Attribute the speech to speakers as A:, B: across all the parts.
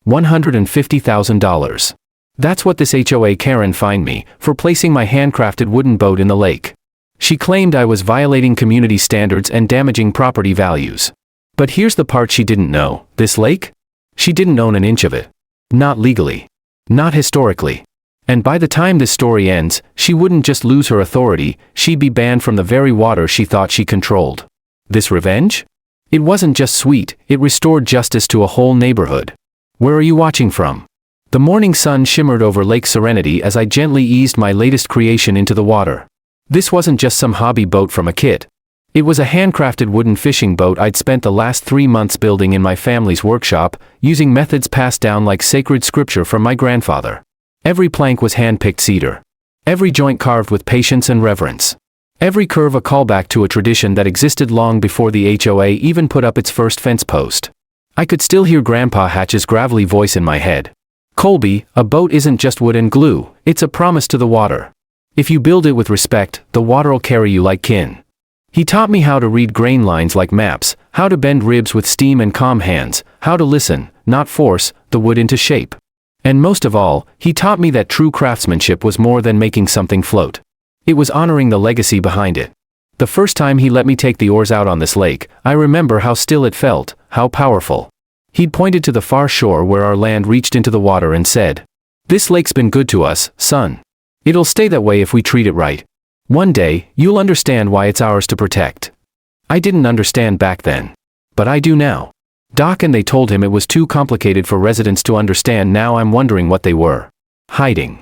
A: $150,000. That's what this HOA Karen fined me, for placing my handcrafted wooden boat in the lake. She claimed I was violating community standards and damaging property values. But here's the part she didn't know. This lake? She didn't own an inch of it. Not legally. Not historically. And by the time this story ends, she wouldn't just lose her authority, she'd be banned from the very water she thought she controlled. This revenge? It wasn't just sweet, it restored justice to a whole neighborhood. Where are you watching from? The morning sun shimmered over Lake Serenity as I gently eased my latest creation into the water. This wasn't just some hobby boat from a kit. It was a handcrafted wooden fishing boat I'd spent the last 3 months building in my family's workshop, using methods passed down like sacred scripture from my grandfather. Every plank was hand-picked cedar. Every joint carved with patience and reverence. Every curve a callback to a tradition that existed long before the HOA even put up its first fence post. I could still hear Grandpa Hatch's gravelly voice in my head. Colby, a boat isn't just wood and glue, it's a promise to the water. If you build it with respect, the water'll carry you like kin. He taught me how to read grain lines like maps, how to bend ribs with steam and calm hands, how to listen, not force, the wood into shape. And most of all, he taught me that true craftsmanship was more than making something float. It was honoring the legacy behind it. The first time he let me take the oars out on this lake, I remember how still it felt, how powerful. He'd pointed to the far shore where our land reached into the water and said, "This lake's been good to us, son. It'll stay that way if we treat it right. One day, you'll understand why it's ours to protect." I didn't understand back then. But I do now. Doc and they told him it was too complicated for residents to understand. Now I'm wondering what they were hiding.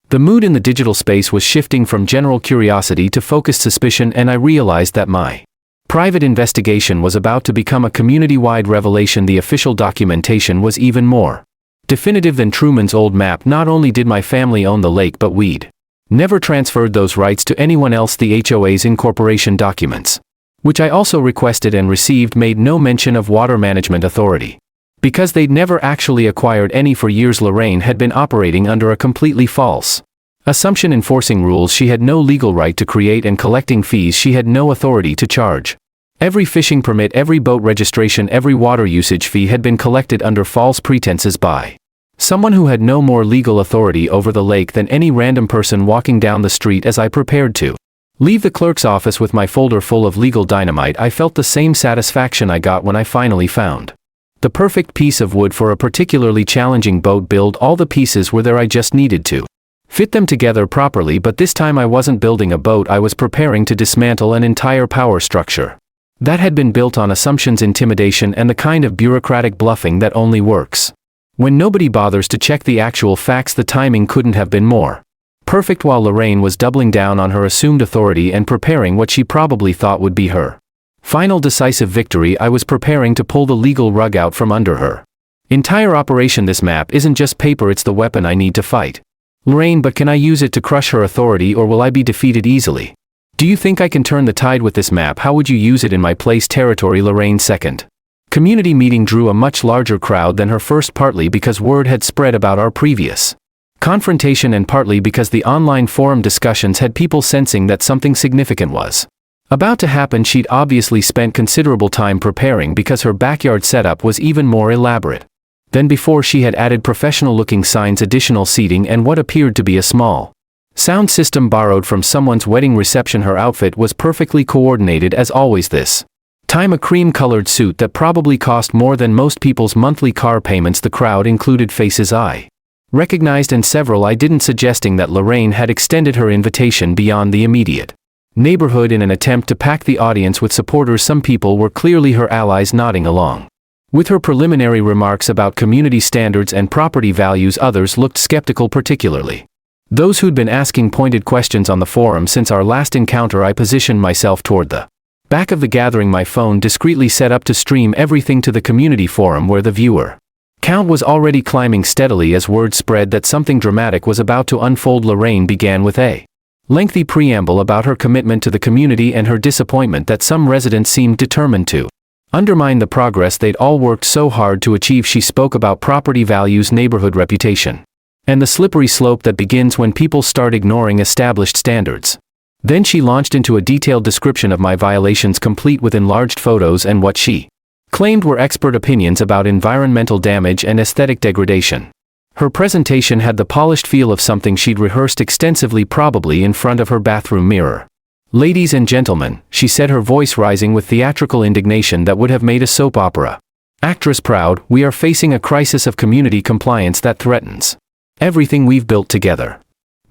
A: The mood in the digital space was shifting from general curiosity to focused suspicion, and I realized that my private investigation was about to become a community-wide revelation. The official documentation was even more definitive than Truman's old map. Not only did my family own the lake, but we'd never transferred those rights to anyone else. The HOA's incorporation documents, which I also requested and received, made no mention of water management authority. Because they'd never actually acquired any for years, Lorraine had been operating under a completely false assumption, enforcing rules she had no legal right to create and collecting fees she had no authority to charge. Every fishing permit, every boat registration, every water usage fee had been collected under false pretenses by someone who had no more legal authority over the lake than any random person walking down the street. As I prepared to leave the clerk's office with my folder full of legal dynamite, I felt the same satisfaction I got when I finally found the perfect piece of wood for a particularly challenging boat build. All the pieces were there, I just needed to fit them together properly. But this time I wasn't building a boat, I was preparing to dismantle an entire power structure that had been built on assumptions, intimidation, and the kind of bureaucratic bluffing that only works when nobody bothers to check the actual facts. The timing couldn't have been more perfect. While Lorraine was doubling down on her assumed authority and preparing what she probably thought would be her final decisive victory, I was preparing to pull the legal rug out from under her entire operation. This map isn't just paper, it's the weapon I need to fight Lorraine. But can I use it to crush her authority, or will I be defeated easily? Do you think I can turn the tide with this map? How would you use it in my place territory? Lorraine's second community meeting drew a much larger crowd than her first, partly because word had spread about our previous confrontation, and partly because the online forum discussions had people sensing that something significant was about to happen. She'd obviously spent considerable time preparing, because her backyard setup was even more elaborate than before. She had added professional-looking signs, additional seating, and what appeared to be a small sound system borrowed from someone's wedding reception. Her outfit was perfectly coordinated as always. This time a cream-colored suit that probably cost more than most people's monthly car payments. The crowd included faces I recognized and several I didn't, suggesting that Lorraine had extended her invitation beyond the immediate neighborhood in an attempt to pack the audience with supporters. Some people were clearly her allies, nodding along with her preliminary remarks about community standards and property values. Others looked skeptical, particularly those who'd been asking pointed questions on the forum since our last encounter. I positioned myself toward the back of the gathering, my phone discreetly set up to stream everything to the community forum, where the viewer count was already climbing steadily as word spread that something dramatic was about to unfold. Lorraine began with a lengthy preamble about her commitment to the community and her disappointment that some residents seemed determined to undermine the progress they'd all worked so hard to achieve. She spoke about property values, neighborhood reputation, and the slippery slope that begins when people start ignoring established standards. Then she launched into a detailed description of my violations, complete with enlarged photos and what she claimed were expert opinions about environmental damage and aesthetic degradation. Her presentation had the polished feel of something she'd rehearsed extensively, probably in front of her bathroom mirror. "Ladies and gentlemen," she said, her voice rising with theatrical indignation that would have made a soap opera. "Actress proud, we are facing a crisis of community compliance that threatens everything we've built together.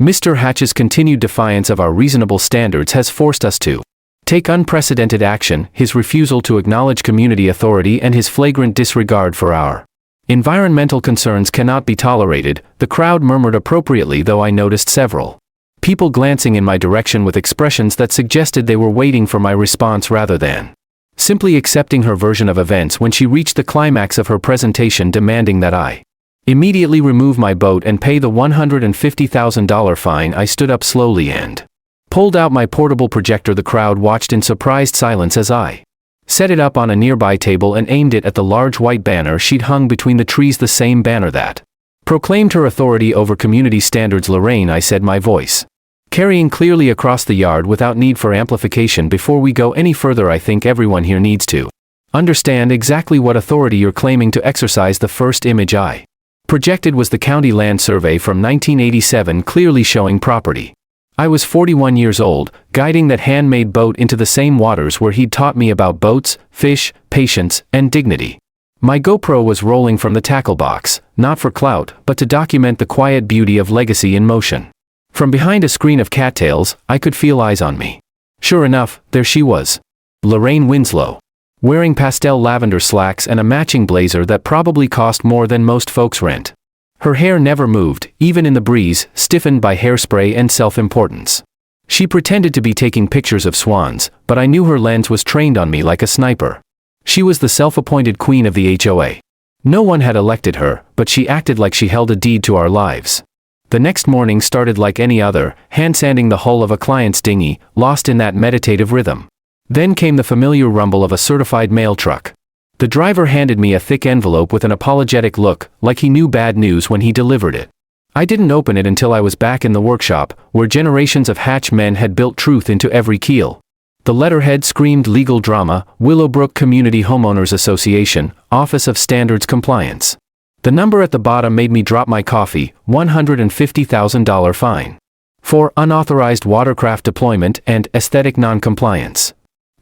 A: Mr. Hatch's continued defiance of our reasonable standards has forced us to take unprecedented action, his refusal to acknowledge community authority and his flagrant disregard for our environmental concerns cannot be tolerated." The crowd murmured appropriately, though I noticed several people glancing in my direction with expressions that suggested they were waiting for my response rather than simply accepting her version of events. When she reached the climax of her presentation, demanding that I immediately remove my boat and pay the $150,000 fine, I stood up slowly and pulled out my portable projector. The crowd watched in surprised silence as I set it up on a nearby table and aimed it at the large white banner she'd hung between the trees, the same banner that proclaimed her authority over community standards. "Lorraine," I said, my voice carrying clearly across the yard without need for amplification, "before we go any further, I think everyone here needs to understand exactly what authority you're claiming to exercise." The first image I projected was the county land survey from 1987, clearly showing property. I was 41 years old, guiding that handmade boat into the same waters where he'd taught me about boats, fish, patience, and dignity. My GoPro was rolling from the tackle box, not for clout, but to document the quiet beauty of legacy in motion. From behind a screen of cattails, I could feel eyes on me. Sure enough, there she was. Lorraine Winslow, wearing pastel lavender slacks and a matching blazer that probably cost more than most folks rent. Her hair never moved, even in the breeze, stiffened by hairspray and self-importance. She pretended to be taking pictures of swans, but I knew her lens was trained on me like a sniper. She was the self-appointed queen of the HOA. No one had elected her, but she acted like she held a deed to our lives. The next morning started like any other, hand-sanding the hull of a client's dinghy, lost in that meditative rhythm. Then came the familiar rumble of a certified mail truck. The driver handed me a thick envelope with an apologetic look, like he knew bad news when he delivered it. I didn't open it until I was back in the workshop, where generations of Hatch men had built truth into every keel. The letterhead screamed legal drama: Willowbrook Community Homeowners Association, Office of Standards Compliance. The number at the bottom made me drop my coffee: $150,000 fine for unauthorized watercraft deployment and aesthetic non-compliance.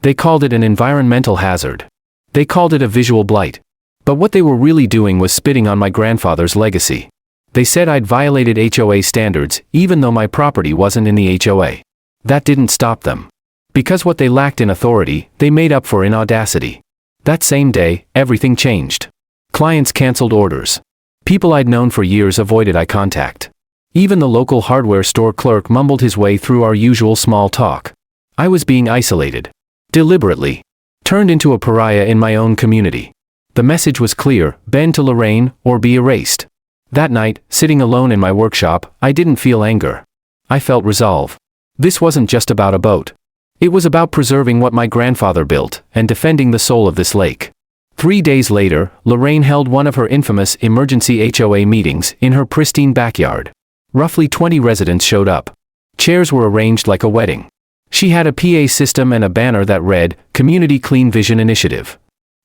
A: They called it an environmental hazard. They called it a visual blight. But what they were really doing was spitting on my grandfather's legacy. They said I'd violated HOA standards, even though my property wasn't in the HOA. That didn't stop them. Because what they lacked in authority, they made up for in audacity. That same day, everything changed. Clients canceled orders. People I'd known for years avoided eye contact. Even the local hardware store clerk mumbled his way through our usual small talk. I was being isolated. Deliberately. Turned into a pariah in my own community. The message was clear: bend to Lorraine, or be erased. That night, sitting alone in my workshop, I didn't feel anger. I felt resolve. This wasn't just about a boat. It was about preserving what my grandfather built, and defending the soul of this lake. 3 days later, Lorraine held one of her infamous emergency HOA meetings in her pristine backyard. Roughly 20 residents showed up. Chairs were arranged like a wedding. She had a PA system and a banner that read, Community Clean Vision Initiative.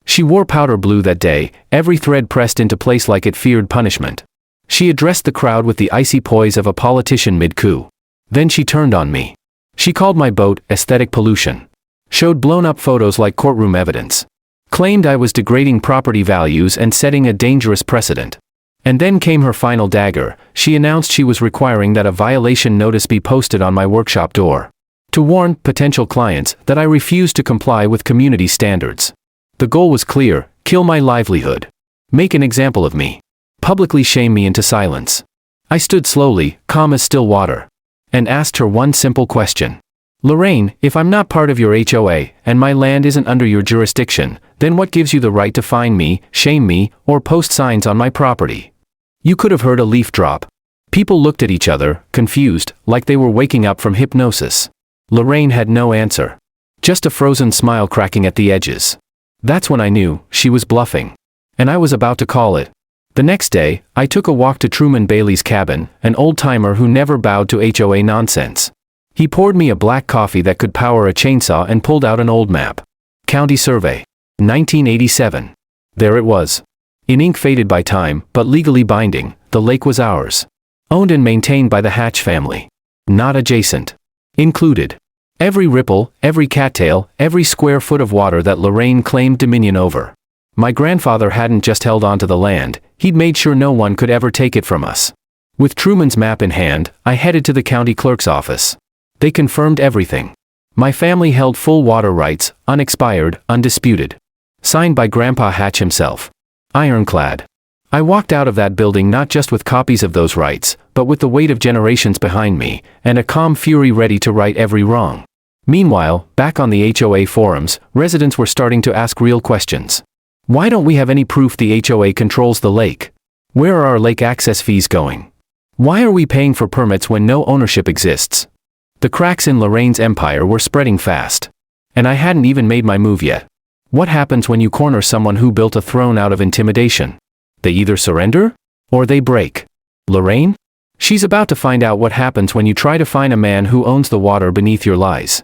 A: She wore powder blue that day, every thread pressed into place like it feared punishment. She addressed the crowd with the icy poise of a politician mid-coup. Then she turned on me. She called my boat aesthetic pollution. Showed blown-up photos like courtroom evidence. Claimed I was degrading property values and setting a dangerous precedent. And then came her final dagger. She announced she was requiring that a violation notice be posted on my workshop door, to warn potential clients that I refused to comply with community standards. The goal was clear: kill my livelihood. Make an example of me. Publicly shame me into silence. I stood slowly, calm as still water, and asked her one simple question. Lorraine, if I'm not part of your HOA, and my land isn't under your jurisdiction, then what gives you the right to fine me, shame me, or post signs on my property? You could have heard a leaf drop. People looked at each other, confused, like they were waking up from hypnosis. Lorraine had no answer. Just a frozen smile cracking at the edges. That's when I knew she was bluffing. And I was about to call it. The next day, I took a walk to Truman Bailey's cabin, an old-timer who never bowed to HOA nonsense. He poured me a black coffee that could power a chainsaw and pulled out an old map. County survey. 1987. There it was. In ink faded by time, but legally binding, the lake was ours. Owned and maintained by the Hatch family. Not adjacent. Included. Every ripple, every cattail, every square foot of water that Lorraine claimed dominion over. My grandfather hadn't just held on to the land, he'd made sure no one could ever take it from us. With Truman's map in hand, I headed to the county clerk's office. They confirmed everything. My family held full water rights, unexpired, undisputed. Signed by Grandpa Hatch himself. Ironclad. I walked out of that building not just with copies of those rights, but with the weight of generations behind me, and a calm fury ready to right every wrong. Meanwhile, back on the HOA forums, residents were starting to ask real questions. Why don't we have any proof the HOA controls the lake? Where are our lake access fees going? Why are we paying for permits when no ownership exists? The cracks in Lorraine's empire were spreading fast. And I hadn't even made my move yet. What happens when you corner someone who built a throne out of intimidation? They either surrender, or they break. Lorraine? She's about to find out what happens when you try to find a man who owns the water beneath your lies.